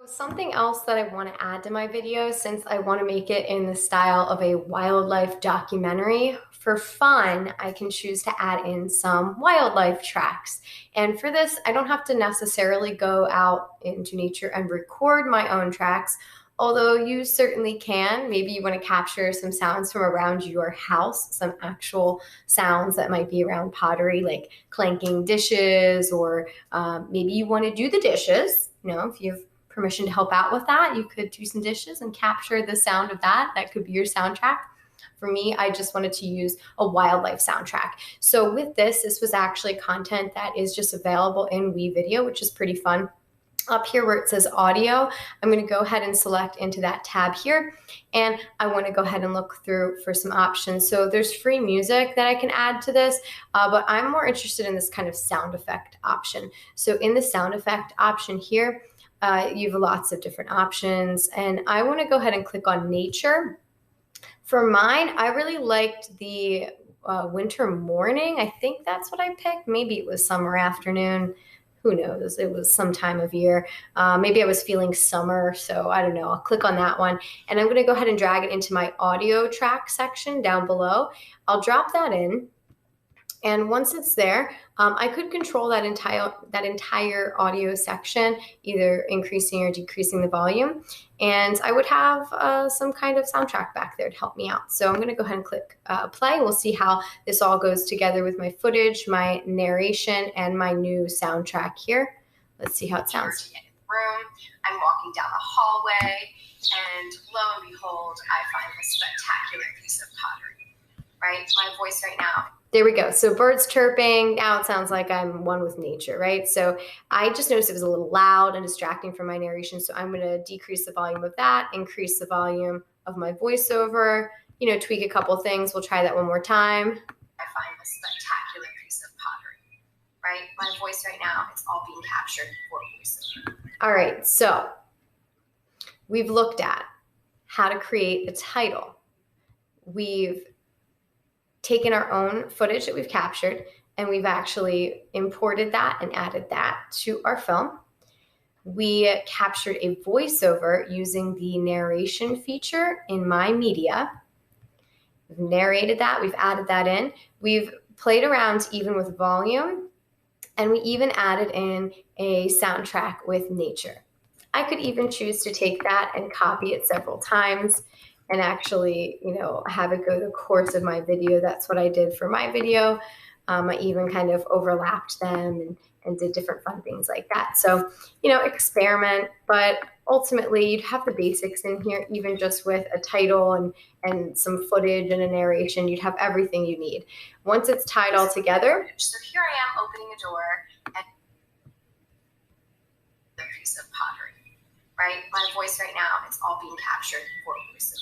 Something else that I want to add to my video, since I want to make it in the style of a wildlife documentary, for fun, I can choose to add in some wildlife tracks. And for this, I don't have to necessarily go out into nature and record my own tracks, although you certainly can. Maybe you want to capture some sounds from around your house, some actual sounds that might be around pottery, like clanking dishes, or maybe you want to do the dishes. If you have permission to help out with that, you could do some dishes and capture the sound of that. That could be your soundtrack. For me, I just wanted to use a wildlife soundtrack. So with this was actually content that is just available in WeVideo, which is pretty fun. Up here where it says audio, I'm going to go ahead and select into that tab here, and I want to go ahead and look through for some options. So there's free music that I can add to this, but I'm more interested in this kind of sound effect option. So in the sound effect option here, you have lots of different options, and I want to go ahead and click on nature. For mine, I really liked the winter morning. I think that's what I picked. Maybe it was summer afternoon. Who knows? It was some time of year. Maybe I was feeling summer, so I don't know. I'll click on that one, and I'm going to go ahead and drag it into my audio track section down below. I'll drop that in. And once it's there, I could control that entire audio section, either increasing or decreasing the volume. And I would have some kind of soundtrack back there to help me out. So I'm going to go ahead and click play. We'll see how this all goes together with my footage, my narration, and my new soundtrack here. Let's see how it sounds. Room. I'm walking down the hallway, and lo and behold, I find this spectacular piece of pottery. Right? My voice right now. There we go. So birds chirping. Now it sounds like I'm one with nature, right? So I just noticed it was a little loud and distracting from my narration. So I'm going to decrease the volume of that, increase the volume of my voiceover, tweak a couple things. We'll try that one more time. I find this spectacular piece of pottery, right? My voice right now, it's all being captured for voiceover. All right. So we've looked at how to create a title. We've taken our own footage that we've captured, and we've actually imported that and added that to our film. We captured a voiceover using the narration feature in My Media. We've narrated that, we've added that in. We've played around even with volume, and we even added in a soundtrack with nature. I could even choose to take that and copy it several times and actually, have it go the course of my video. That's what I did for my video. I even kind of overlapped them and did different fun things like that. So, experiment, but ultimately you'd have the basics in here, even just with a title and some footage and a narration. You'd have everything you need. Once it's tied all together. So here I am opening a door and a piece of pottery. Right? My voice right now, it's all being captured for voiceover.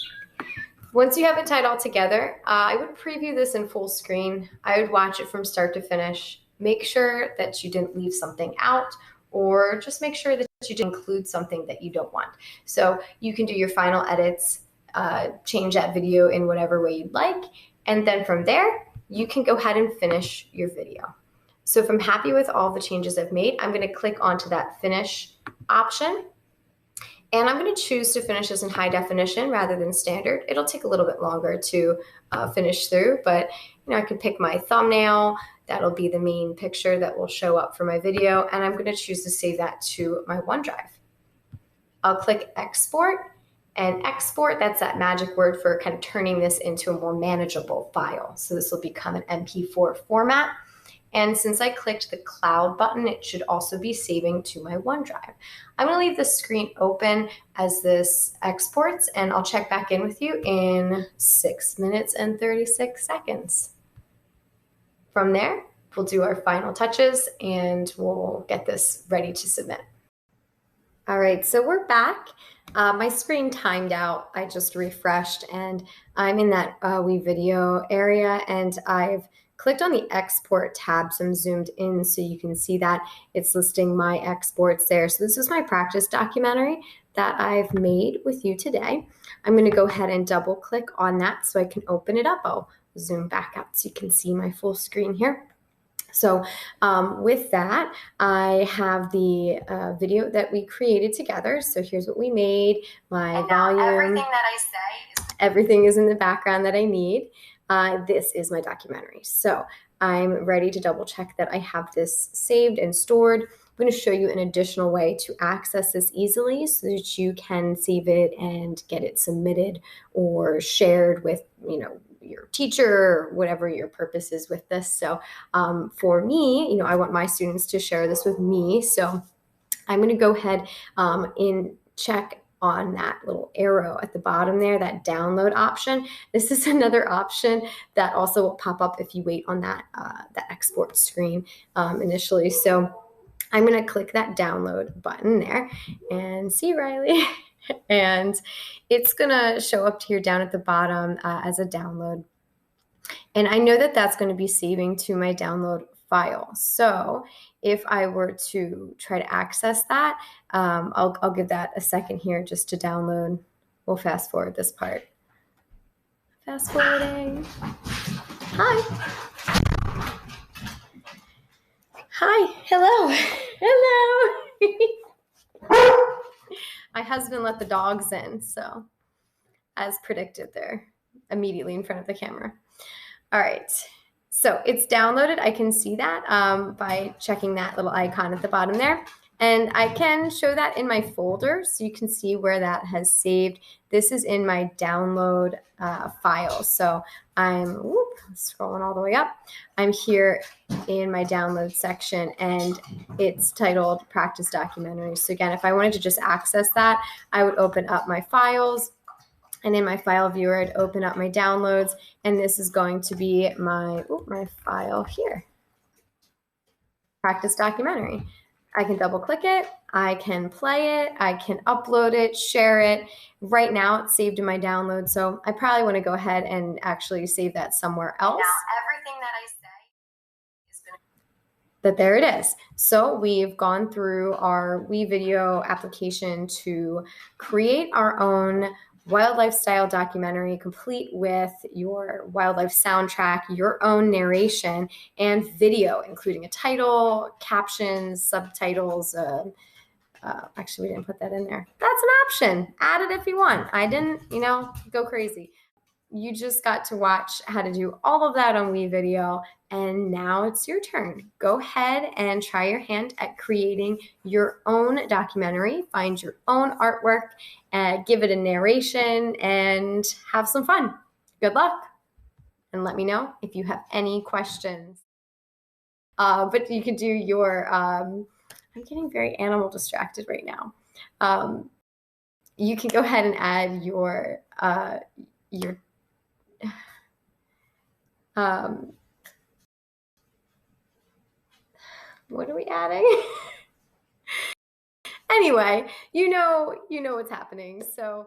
Once you have it tied all together, I would preview this in full screen. I would watch it from start to finish. Make sure that you didn't leave something out, or just make sure that you didn't include something that you don't want. So you can do your final edits, change that video in whatever way you'd like. And then from there, you can go ahead and finish your video. So if I'm happy with all the changes I've made, I'm going to click onto that finish option. And I'm going to choose to finish this in high definition rather than standard. It'll take a little bit longer to finish through, but I could pick my thumbnail. That'll be the main picture that will show up for my video, and I'm going to choose to save that to my OneDrive. I'll click export, and export, that's that magic word for kind of turning this into a more manageable file. So this will become an MP4 format. And since I clicked the cloud button, it should also be saving to my OneDrive. I'm going to leave the screen open as this exports, and I'll check back in with you in 6 minutes and 36 seconds. From there, we'll do our final touches, and we'll get this ready to submit. All right, so we're back. My screen timed out. I just refreshed, and I'm in that WeVideo area, and I've clicked on the export tab, so I'm zoomed in so you can see that it's listing my exports there. So this is my practice documentary that I've made with you today. I'm going to go ahead and double click on that so I can open it up. I'll zoom back out so you can see my full screen here. So with that, I have the video that we created together. So here's what we made. My volume. Everything that I say everything is in the background that I need. This is my documentary. So I'm ready to double check that I have this saved and stored. I'm going to show you an additional way to access this easily so that you can save it and get it submitted or shared with, your teacher or whatever your purpose is with this. So for me, I want my students to share this with me. So I'm going to go ahead and check on that little arrow at the bottom there, that download option. This is another option that also will pop up if you wait on that export screen initially. So I'm going to click that download button there and see Riley. And it's going to show up here down at the bottom as a download. And I know that that's going to be saving to my download file. So if I were to try to access that, I'll give that a second here just to download. We'll fast forward this part. Fast forwarding. Hi. Hi. Hello. Hello. My husband let the dogs in, so as predicted, they're immediately in front of the camera. All right. So it's downloaded. I can see that by checking that little icon at the bottom there. And I can show that in my folder so you can see where that has saved. This is in my download file. So I'm scrolling all the way up. I'm here in my download section and it's titled Practice Documentary. So again, if I wanted to just access that, I would open up my files. And in my file viewer, I'd open up my downloads, and this is going to be my file here, Practice Documentary. I can double click it, I can play it, I can upload it, share it. Right now it's saved in my download, so I probably want to go ahead and actually save that somewhere else. Now everything that I say is going to... But there it is. So we've gone through our WeVideo application to create our own wildlife style documentary, complete with your wildlife soundtrack, your own narration, and video, including a title, captions, subtitles. Actually, we didn't put that in there. That's an option. Add it if you want. I didn't, go crazy. You just got to watch how to do all of that on WeVideo, and now it's your turn. Go ahead and try your hand at creating your own documentary, find your own artwork, give it a narration, and have some fun. Good luck, and let me know if you have any questions. But you can do your, I'm getting very animal distracted right now. You can go ahead and add your what are we adding? Anyway, you know what's happening. So